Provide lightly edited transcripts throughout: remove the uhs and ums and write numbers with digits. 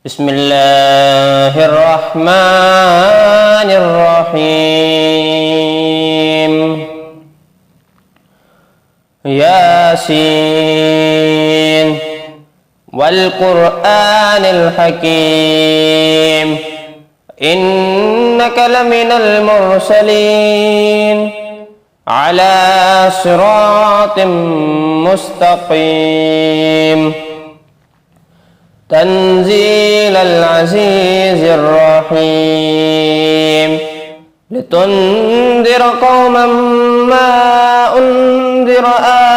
بسم الله الرحمن الرحيم ياسين والقرآن الحكيم إنك لمن المرسلين على صراط مستقيم تنزيل العزيز الرحيم لتنذر قوما ما أنذر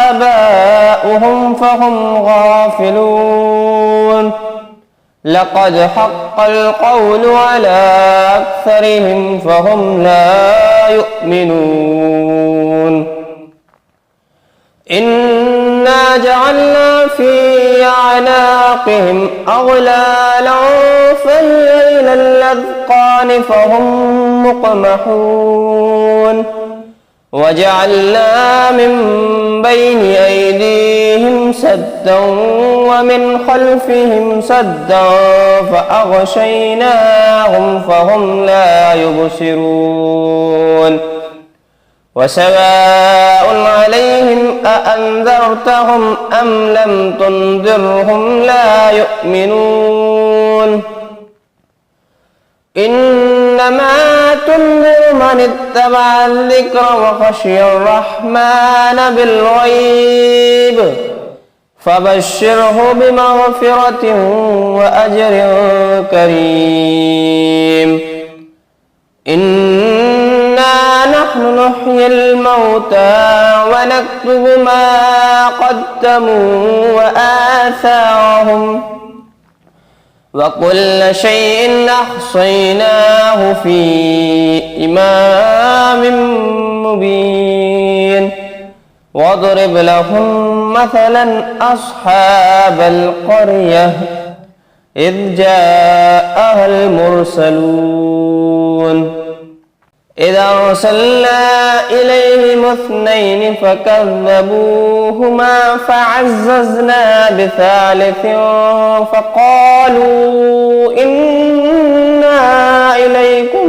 آباؤهم فهم غافلون لقد حق القول على أكثرهم فهم لا يؤمنون إنا جعلنا في أعناقهم أغلالا فهي إلى الأذقان فهم مقمحون وجعلنا من بين أيديهم سدا ومن خلفهم سدا فأغشيناهم فهم لا يبصرون وسواء عليهم أأنذرتهم أم لم تنذرهم لا يؤمنون إنما تنذر من اتبع الذكر وخشي الرحمن بالغيب فبشره بمغفرة وأجر كريم إنا نحن نحيي الموتى ونكتب ما قدموا وآثارهم وكل شيء أحصيناه في إمام مبين واضرب لهم مثلا أصحاب القرية إذ جاءها المرسلون إذ أرسلنا إليهم اثنين فكذبوهما فعززنا بثالث فقالوا إنا إليكم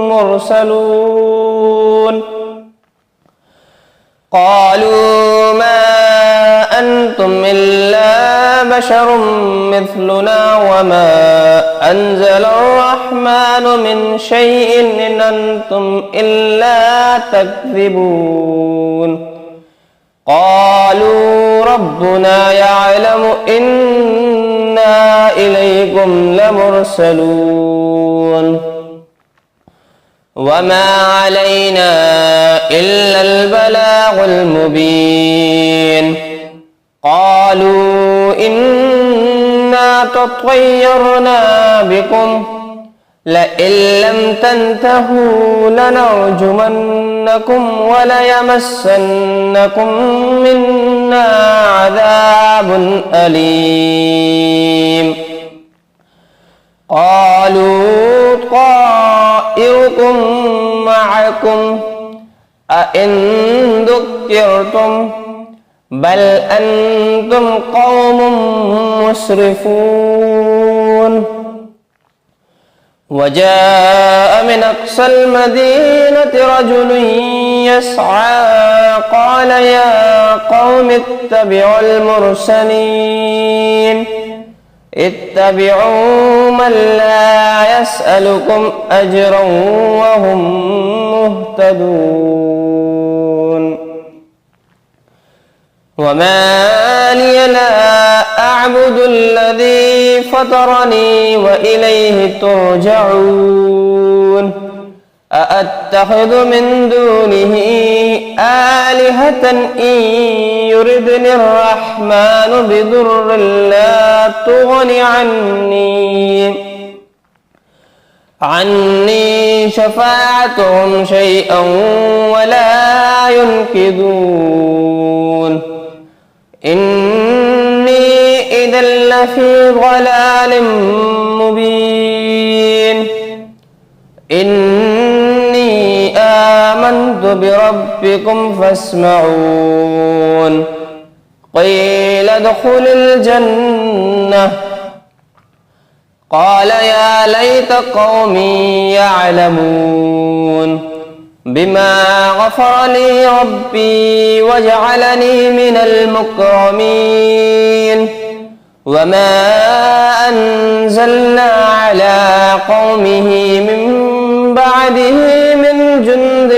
مرسلون قالوا ما أنتم إلا بشر مثلنا وما أنزل الرحمن من شيء إن أنتم إلا تكذبون قالوا ربنا يعلم إنا إليكم لمرسلون وما علينا إلا البلاغ المبين قالوا إنا تطيرنا بكم لئن لم تنتهوا لنرجمنكم وليمسنكم منا عذاب أليم قالوا طائركم معكم أئن ذكرتم بل أنتم قوم مسرفون وجاء من أقصى المدينة رجل يسعى قال يا قوم اتبعوا المرسلين اتبعوا من لا يسألكم أجرا وهم مهتدون وما لي لا أعبد الذي فطرني وإليه ترجعون أأتخذ من دونه آلهة إن يردني الرحمن بضر لا تغن عني شفاعتهم شيئا ولا ينقذون إني إذا لفي ضلال مبين إني آمنت بربكم فاسمعون قيل ادخل الجنة قال يا ليت قومي يعلمون بما غفر لي ربي وجعلني من المكرمين وما أنزلنا على قومه من بعده من جند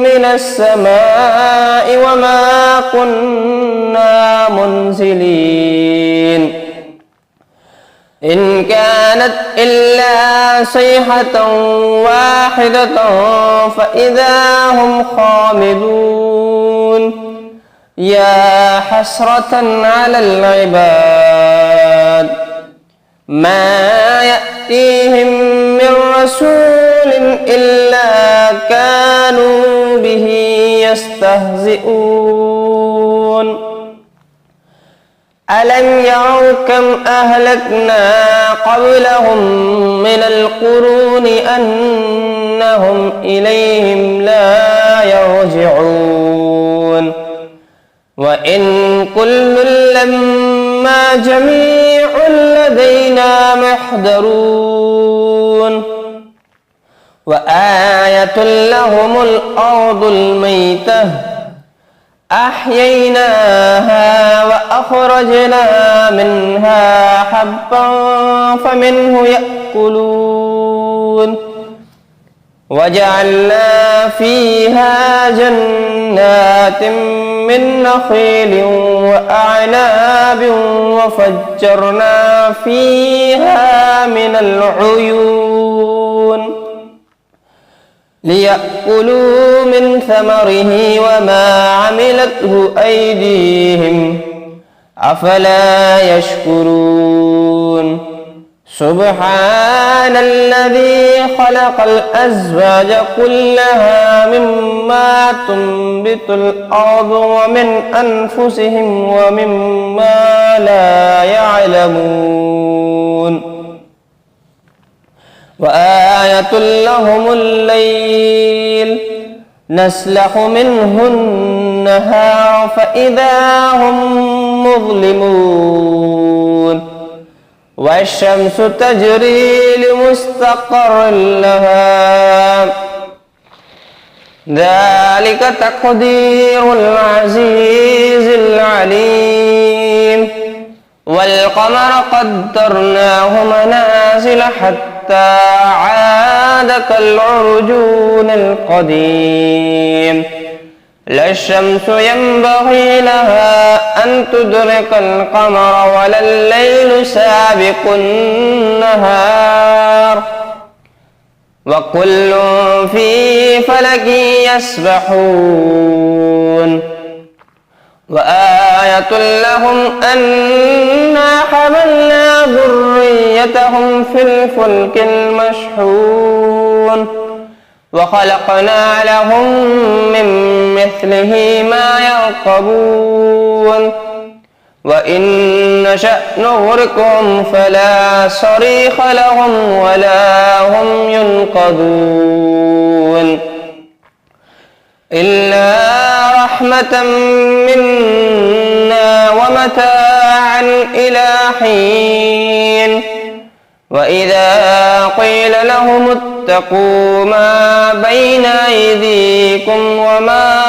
من السماء وما كنا منزلين إن كانت إلا صيحة واحدة فإذا هم خامدون يا حسرة على العباد ما يأتيهم من رسول إلا كانوا به يستهزئون ألم يروا كم أهلكنا قبلهم من القرون أنهم إليهم لا يرجعون وإن كل لما جميع لدينا محضرون وآية لهم الأرض الميتة أحييناها وأخرجنا منها حبا فمنه يأكلون وجعلنا فيها جنات من نخيل وأعناب وفجرنا فيها من العيون ليأكلوا من ثمره وما عملته أيديهم أفلا يشكرون سبحان الذي خلق الأزواج كلها مما تنبت الأرض ومن أنفسهم ومما لا يعلمون وآية لهم الليل نسلخ منه النهار فإذا هم مظلمون والشمس تجري لمستقر لها ذلك تقدير العزيز العليم والقمر قدرناه منازل حتى عاد كالعرجون القديم لا الشمس ينبغي لها أن تدرك القمر ولا الليل سابق النهار وكل في فلك يسبحون وآية لهم أنا حملنا ذريتهم في الفلك المشحون وخلقنا لهم من مثله ما يركبون وإن نشأ نغرقهم فلا صريخ لهم ولا هم ينقذون إلا رحمة منا ومتاعا إلى حين وإذا قيل لهم اتقوا ما بين أيديكم وما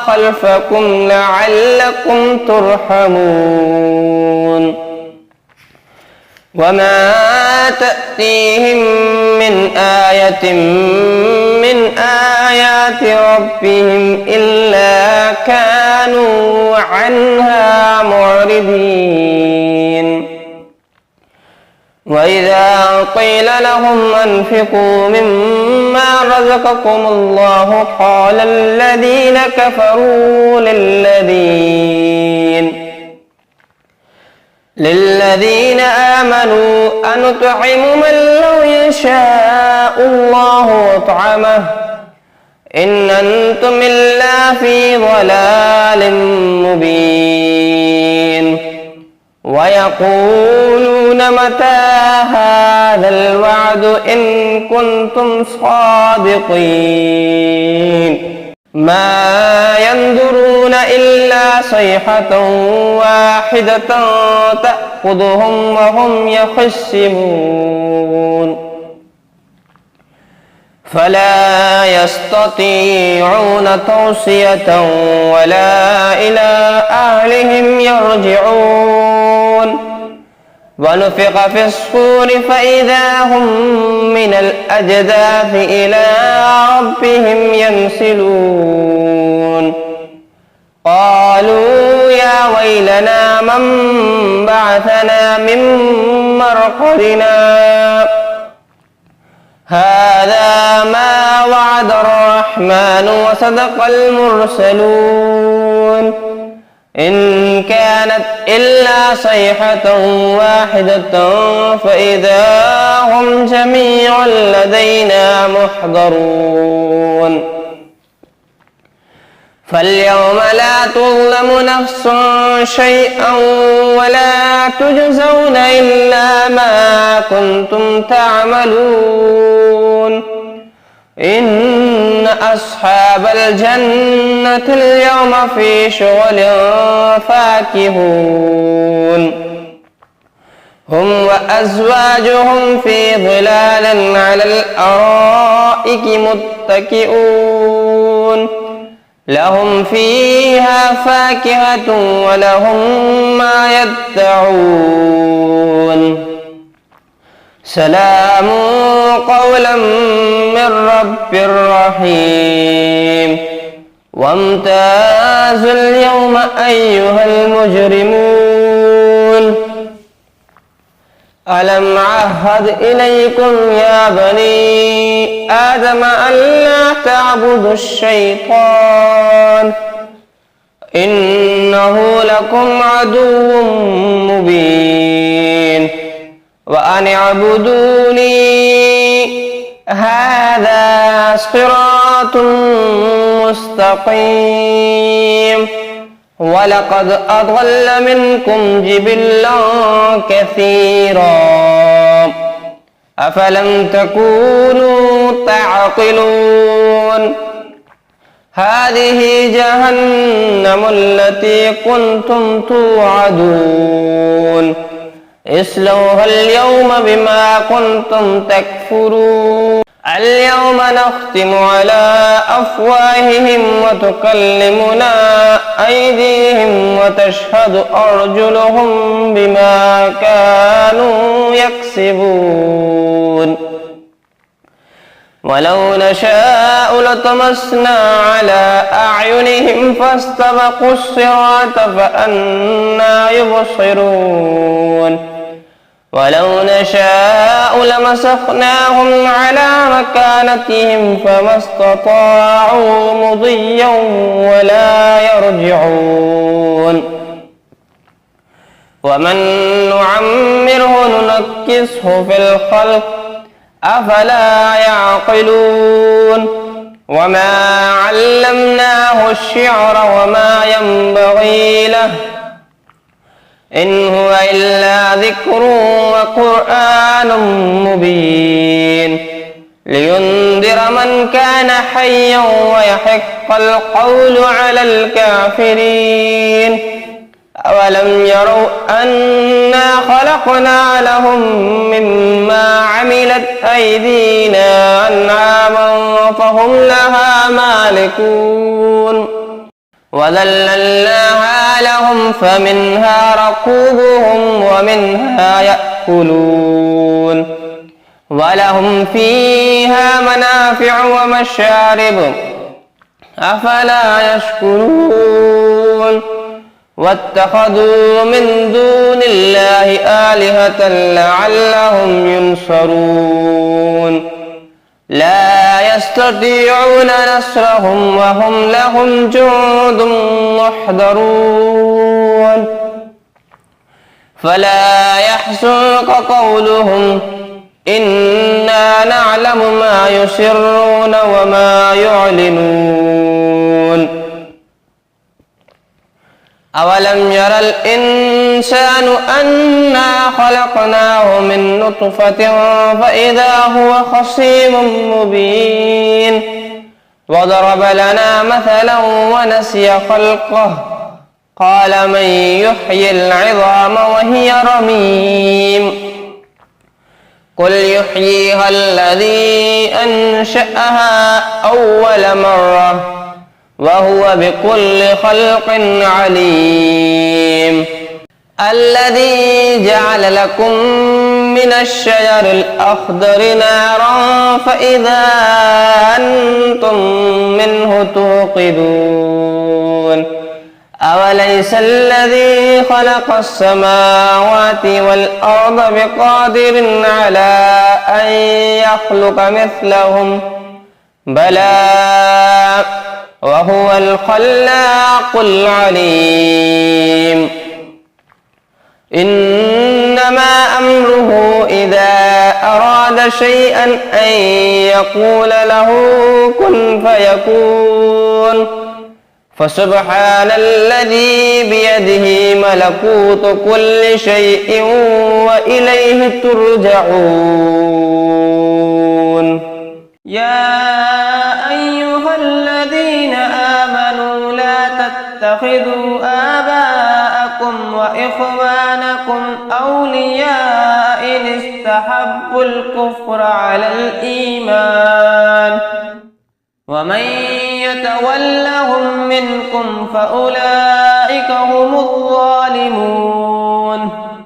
خلفكم لعلكم ترحمون وما تأتيهم من آية من آيات ربهم إلا كانوا عنها معرضين وإذا قيل لهم أنفقوا مما رزقكم الله قال الذين كفروا للذين آمنوا أنطعم من لو يشاء الله أطعمه إن أنتم إلا في ضلال مبين ويقولون متى هذا الوعد إن كنتم صادقين ما ينظرون إلا صيحة واحدة تأخذهم وهم يخصمون فلا يستطيعون توصية ولا إلى أهلهم يرجعون ونفخ في الصور فإذا هم من الأجداث إلى ربهم ينسلون قالوا يا ويلنا من بعثنا من مرقدنا هذا ما وعد الرحمن وصدق المرسلون إن كانت إلا صيحة واحدة فإذا هم جميع لدينا محضرون فاليوم لا تظلم نفس شيئا ولا تجزون إلا ما كنتم تعملون إن أصحاب الجنة اليوم في شغل فاكهون هم وأزواجهم في ظلال على الأرائك متكئون لهم فيها فاكهة ولهم ما يدعون سلام قولا من رب رحيم وامتازوا اليوم أيها المجرمون ألم عهد إليكم يا بني آدم ألا تعبدوا الشيطان إنه لكم عدو مبين وأن اعبدوني هذا صراط مستقيم ولقد أضل منكم جبلا كثيرا أفلم تكونوا تعقلون هذه جهنم التي كنتم توعدون اصلوها اليوم بما كنتم تكفرون اليوم نختم على أفواههم وتكلمنا أيديهم وتشهد أرجلهم بما كانوا يكسبون ولو نشاء لطمسنا على أعينهم فاستبقوا الصراط فأنى يبصرون ولو نشاء لمسخناهم على مكانتهم فما استطاعوا مضيا ولا يرجعون ومن نعمره ننكسه في الخلق أفلا يعقلون وما علمناه الشعر وما ينبغي له إن هو إلا ذكر وقرآن مبين لينذر من كان حيا ويحق القول على الكافرين أولم يروا أنا خلقنا لهم مما عملت أيدينا أنعاما فهم لها مالكون وذللناها لهم فمنها ركوبهم ومنها يأكلون ولهم فيها منافع ومشارب أفلا يشكرون واتخذوا من دون الله آلهة لعلهم ينصرون لا يستطيعون نصرهم وهم لهم جند محضرون فلا يحزنك قولهم إنا نعلم ما يسرون وما يعلنون أولم ير الإنسان أنا خلقناه من نطفة فإذا هو خصيم مبين وضرب لنا مثلا ونسي خلقه قال من يحيي العظام وهي رميم قل يحييها الذي أنشأها أول مرة وهو بكل خلق عليم الذي جعل لكم من الشجر الأخضر نارا فإذا أنتم منه توقدون أوليس الذي خلق السماوات والأرض بقادر على أن يخلق مثلهم بلى وهو الخلاق العليم إنما أمره إذا أراد شيئا أن يقول له كن فيكون فسبحان الذي بيده ملكوت كل شيء وإليه ترجعون يا أيها الذين آمنوا لا تتخذوا آباءكم وإخوانكم أولياء إن استحبوا الكفر على الإيمان ومن يتولهم منكم فأولئك هم الظالمون